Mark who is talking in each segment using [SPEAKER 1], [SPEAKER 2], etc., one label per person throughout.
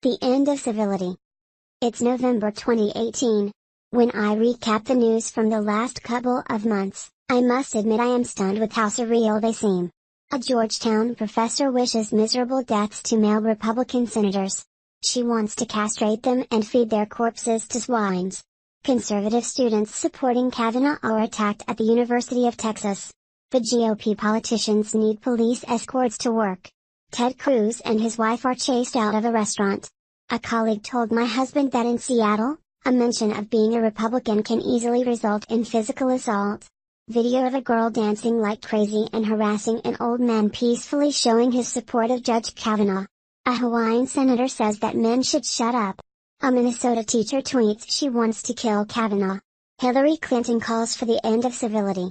[SPEAKER 1] The end of civility. It's November 2018. When I recap the news from the last couple of months, I must admit I am stunned with how surreal they seem. A Georgetown professor wishes miserable deaths to male Republican senators. She wants to castrate them and feed their corpses to swines. Conservative students supporting Kavanaugh are attacked at the University of Texas. The GOP politicians need police escorts to work. Ted Cruz and his wife are chased out of a restaurant. A colleague told my husband that in Seattle, a mention of being a Republican can easily result in physical assault. Video of a girl dancing like crazy and harassing an old man peacefully showing his support of Judge Kavanaugh. A Hawaiian senator says that men should shut up. A Minnesota teacher tweets she wants to kill Kavanaugh. Hillary Clinton calls for the end of civility.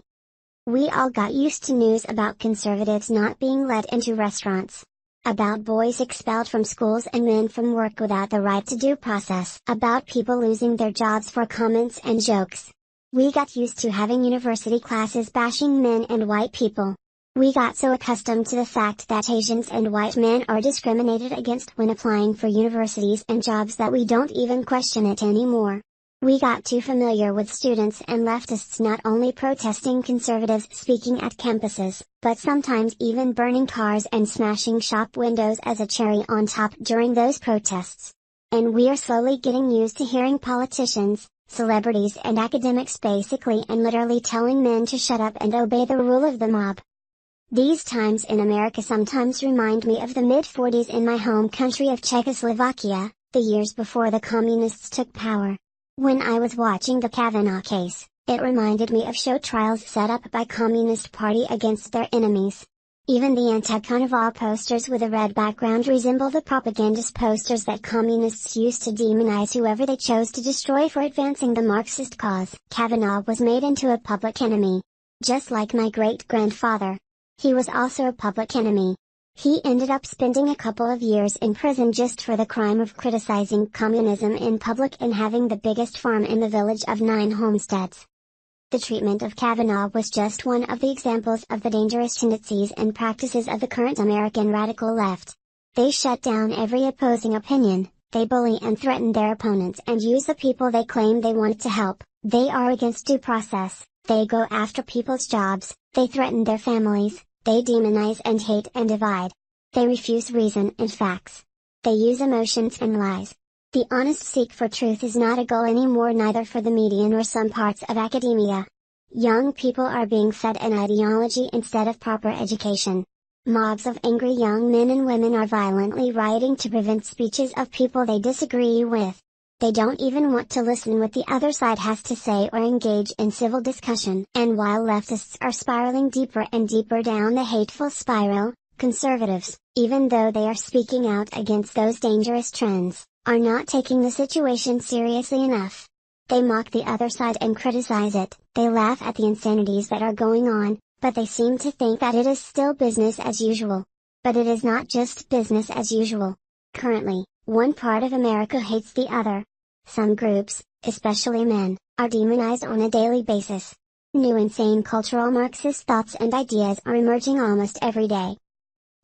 [SPEAKER 1] We all got used to news about conservatives not being let into restaurants. About boys expelled from schools and men from work without the right to due process. About people losing their jobs for comments and jokes. We got used to having university classes bashing men and white people. We got so accustomed to the fact that Asians and white men are discriminated against when applying for universities and jobs that we don't even question it anymore. We got too familiar with students and leftists not only protesting conservatives speaking at campuses, but sometimes even burning cars and smashing shop windows as a cherry on top during those protests. And we are slowly getting used to hearing politicians, celebrities and academics basically and literally telling men to shut up and obey the rule of the mob. These times in America sometimes remind me of the mid-40s in my home country of Czechoslovakia, the years before the communists took power. When I was watching the Kavanaugh case, it reminded me of show trials set up by Communist Party against their enemies. Even the anti-Carnival posters with a red background resemble the propagandist posters that communists used to demonize whoever they chose to destroy for advancing the Marxist cause. Kavanaugh was made into a public enemy. Just like my great-grandfather. He was also a public enemy. He ended up spending a couple of years in prison just for the crime of criticizing communism in public and having the biggest farm in the village of 9 homesteads. The treatment of Kavanaugh was just one of the examples of the dangerous tendencies and practices of the current American radical left. They shut down every opposing opinion, they bully and threaten their opponents and use the people they claim they want to help. They are against due process, they go after people's jobs, they threaten their families. They demonize and hate and divide. They refuse reason and facts. They use emotions and lies. The honest seek for truth is not a goal anymore, neither for the media nor some parts of academia. Young people are being fed an ideology instead of proper education. Mobs of angry young men and women are violently rioting to prevent speeches of people they disagree with. They don't even want to listen what the other side has to say or engage in civil discussion. And while leftists are spiraling deeper and deeper down the hateful spiral, conservatives, even though they are speaking out against those dangerous trends, are not taking the situation seriously enough. They mock the other side and criticize it, they laugh at the insanities that are going on, but they seem to think that it is still business as usual. But it is not just business as usual. Currently, one part of America hates the other. Some groups, especially men, are demonized on a daily basis. New insane cultural Marxist thoughts and ideas are emerging almost every day.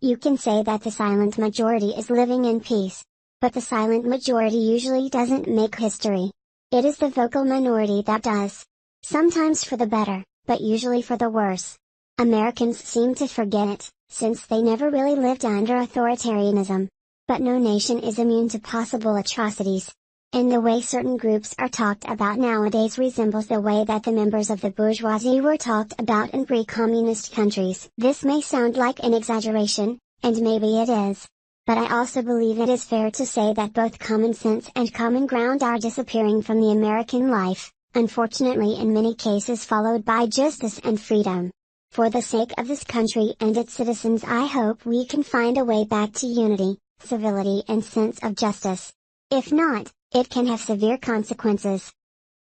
[SPEAKER 1] You can say that the silent majority is living in peace. But the silent majority usually doesn't make history. It is the vocal minority that does. Sometimes for the better, but usually for the worse. Americans seem to forget it, since they never really lived under authoritarianism. But no nation is immune to possible atrocities. And the way certain groups are talked about nowadays resembles the way that the members of the bourgeoisie were talked about in pre-communist countries. This may sound like an exaggeration, and maybe it is. But I also believe it is fair to say that both common sense and common ground are disappearing from the American life, unfortunately in many cases followed by justice and freedom. For the sake of this country and its citizens, I hope we can find a way back to unity, civility and sense of justice. If not, it can have severe consequences.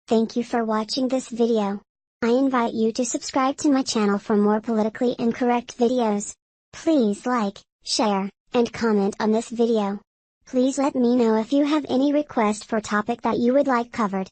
[SPEAKER 1] Thank you for watching this video. I invite you to subscribe to my channel for more politically incorrect videos. Please like, share, and comment on this video. Please let me know if you have any request for topic that you would like covered.